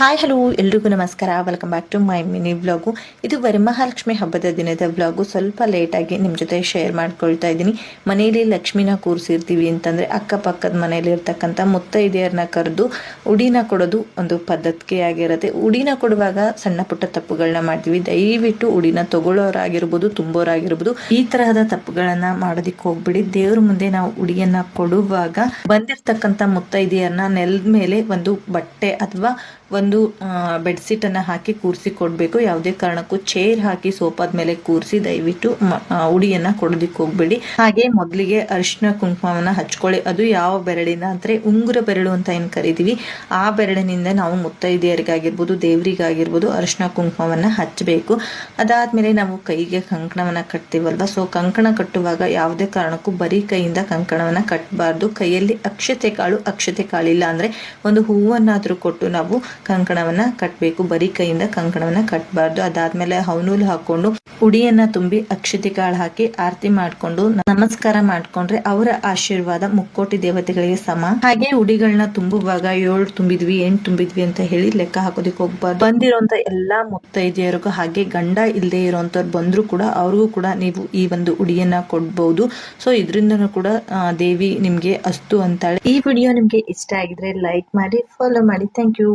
Hi hello ಎಲ್ರಿಗೂ ನಮಸ್ಕಾರ. Welcome back to my mini vlog. ಇದು ವರಮಹಾಲಕ್ಷ್ಮಿ ಹಬ್ಬದ ದಿನದ ವ್ಲಾಗು. ಸ್ವಲ್ಪ ಲೇಟಾಗಿ ನಿಮ್ಮ ಜೊತೆ ಶೇರ್ ಮಾಡ್ಕೊಳ್ತಾ ಇದ್ದೀನಿ. ಮನೆಯಲ್ಲಿ ಲಕ್ಷ್ಮಿನ ಕೂರಿಸಿರ್ತೀವಿ ಅಂತಂದರೆ ಅಕ್ಕಪಕ್ಕದ ಮನೆಯಲ್ಲಿ ಇರ್ತಕ್ಕಂಥ ಮುತ್ತೈದೆಯರನ್ನ ಕರೆದು ಉಡಿನ ಕೊಡೋದು ಒಂದು ಪದ್ಧತಿ ಆಗಿರುತ್ತೆ. ಉಡಿನ ಕೊಡುವಾಗ ಸಣ್ಣ ಪುಟ್ಟ ತಪ್ಪುಗಳನ್ನ ಮಾಡ್ತೀವಿ. ದಯವಿಟ್ಟು ಉಡಿನ ತಗೊಳ್ಳೋರಾಗಿರ್ಬೋದು, ತುಂಬೋರಾಗಿರ್ಬೋದು, ಈ ತರಹದ ತಪ್ಪುಗಳನ್ನ ಮಾಡೋದಿಕ್ಕೆ ಹೋಗ್ಬಿಡಿ. ದೇವ್ರ ಮುಂದೆ ನಾವು ಉಡಿಯನ್ನ ಕೊಡುವಾಗ ಬಂದಿರ್ತಕ್ಕಂಥ ಮುತ್ತೈದೆಯರನ್ನ ನೆಲದ ಮೇಲೆ ಒಂದು ಬಟ್ಟೆ ಅಥವಾ ಒಂದು ಬೆಡ್ಶೀಟ್ ಅನ್ನ ಹಾಕಿ ಕೂರಿಸಿ ಕೊಡಬೇಕು. ಯಾವುದೇ ಕಾರಣಕ್ಕೂ ಚೇರ್ ಹಾಕಿ ಸೋಫಾದ ಮೇಲೆ ಕೂರಿಸಿ ದಯವಿಟ್ಟು ಉಡಿಯನ್ನ ಕೊಡೋದಿಕ್ಕೆ ಹೋಗ್ಬೇಡಿ. ಹಾಗೆ ಮೊದಲಿಗೆ ಅರಿಶಿನ ಕುಂಕುಮವನ್ನ ಹಚ್ಕೊಳ್ಳಿ. ಅದು ಯಾವ ಬೆರಳಿನ ಅಂದ್ರೆ ಉಂಗುರ ಬೆರಳು ಅಂತ ಏನ್ ಕರಿತೀವಿ, ಆ ಬೆರಳಿನಿಂದ ನಾವು ಮುತ್ತೈದೆಯರಿಗಾಗಿರ್ಬೋದು, ದೇವರಿಗಾಗಿರ್ಬೋದು ಅರಿಶಿನ ಕುಂಕುಮವನ್ನ ಹಚ್ಚಬೇಕು. ಅದಾದ್ಮೇಲೆ ನಾವು ಕೈಗೆ ಕಂಕಣವನ್ನ ಕಟ್ತೀವಲ್ವಾ, ಸೊ ಕಂಕಣ ಕಟ್ಟುವಾಗ ಯಾವುದೇ ಕಾರಣಕ್ಕೂ ಬರೀ ಕೈಯಿಂದ ಕಂಕಣವನ್ನ ಕಟ್ಟಬಾರ್ದು. ಕೈಯಲ್ಲಿ ಅಕ್ಷತೆ ಕಾಳಿಲ್ಲ ಅಂದ್ರೆ ಒಂದು ಹೂವನ್ನಾದ್ರೂ ಕೊಟ್ಟು ನಾವು ಕಂಕಣವನ್ನ ಕಟ್ಟಬೇಕು. ಬರೀ ಕೈಯಿಂದ ಕಂಕಣವನ್ನ ಕಟ್ಟಬಾರ್ದು. ಅದಾದ್ಮೇಲೆ ಹವನೂಲು ಹಾಕೊಂಡು ಉಡಿಯನ್ನ ತುಂಬಿ ಅಕ್ಷತೆ ಕಾಳು ಹಾಕಿ ಆರತಿ ಮಾಡ್ಕೊಂಡು ನಮಸ್ಕಾರ ಮಾಡ್ಕೊಂಡ್ರೆ ಅವರ ಆಶೀರ್ವಾದ ಮುಕ್ಕೋಟಿ ದೇವತೆಗಳಿಗೆ ಸಮ. ಹಾಗೆ ಉಡಿಗಳನ್ನ ತುಂಬುವಾಗ 7 ತುಂಬಿದ್ವಿ 8 ತುಂಬಿದ್ವಿ ಅಂತ ಹೇಳಿ ಲೆಕ್ಕ ಹಾಕೋದಿಕ್ ಹೋಗ್ಬಾರ್ದು. ಬಂದಿರೋಂತ ಎಲ್ಲಾ ಮುತ್ತೈದೆಯರಿಗೂ, ಹಾಗೆ ಗಂಡ ಇಲ್ಲದೆ ಇರೋಂತವ್ರು ಬಂದ್ರು ಕೂಡ ಅವ್ರಿಗೂ ಕೂಡ ನೀವು ಈ ಒಂದು ಉಡಿಯನ್ನ ಕೊಡ್ಬಹುದು. ಸೊ ಇದ್ರಿಂದನೂ ಕೂಡ ದೇವಿ ನಿಮ್ಗೆ ಅಸ್ತು ಅಂತಾಳೆ. ಈ ವಿಡಿಯೋ ನಿಮ್ಗೆ ಇಷ್ಟ ಆಗಿದ್ರೆ ಲೈಕ್ ಮಾಡಿ, ಫಾಲೋ ಮಾಡಿ. Thank you.